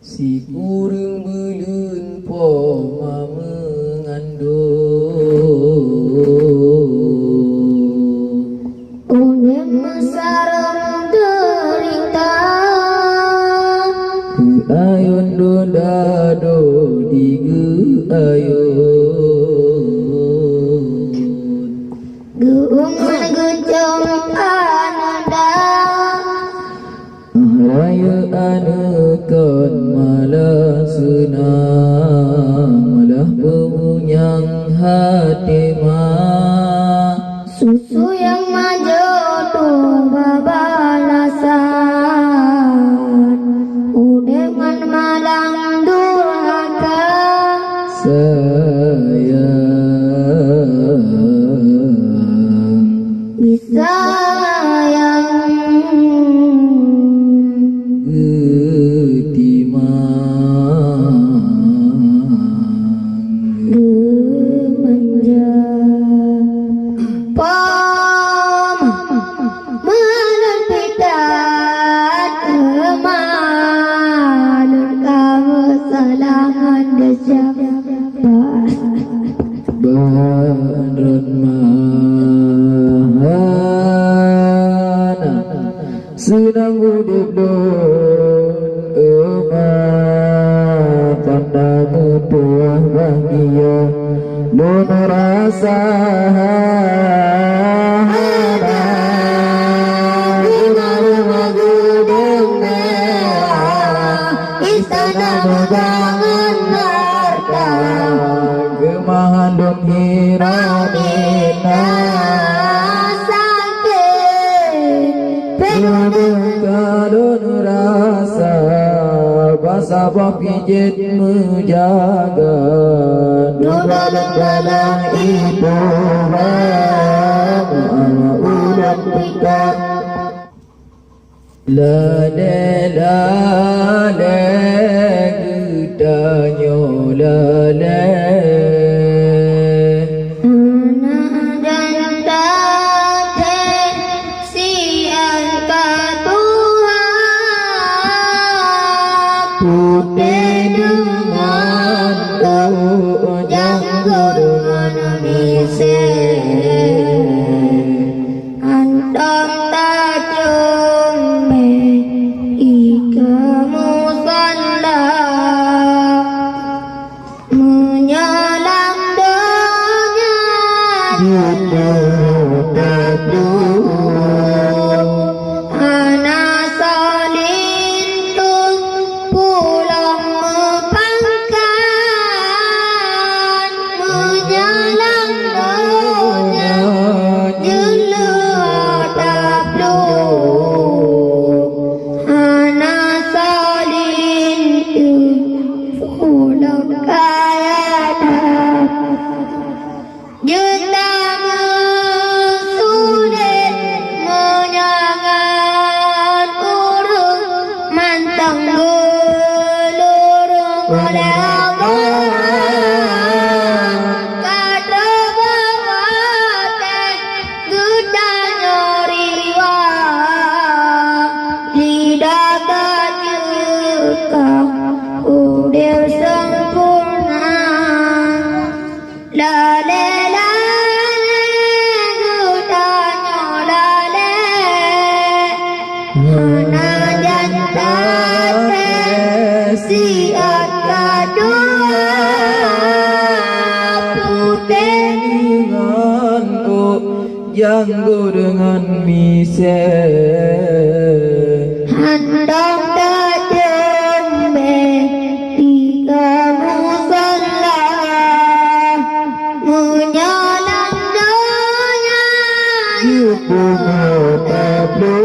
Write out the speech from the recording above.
si kurang belun po mengandung unik mesarang derita ayun dodado digu ayun geungan gejong ananda raya anekan malah senang malah bemunyang hati mah susu yang majodoh babalasan udeman malang durhaka sayang bisa yang gemanja pom menepitan kemalun kamu salangan desyak Badrun mahana sedang hidup don emak pandamu tuah bahagia don rasa hana rumah gedung mewah istana megangan harta gemahan don hiramina kadon rasa basa pijit menjaga dalam ibu ulang pikat lale lale gedanyo lale putih dengan ujang dengan misi antong tajum ika musalla menyalam doanya udah sempurna lale lale gudanyo lale mana jantate siat kadua putih dengan janggo dengan mise handong tajam tiga musalla menyalam doanya ibu tablu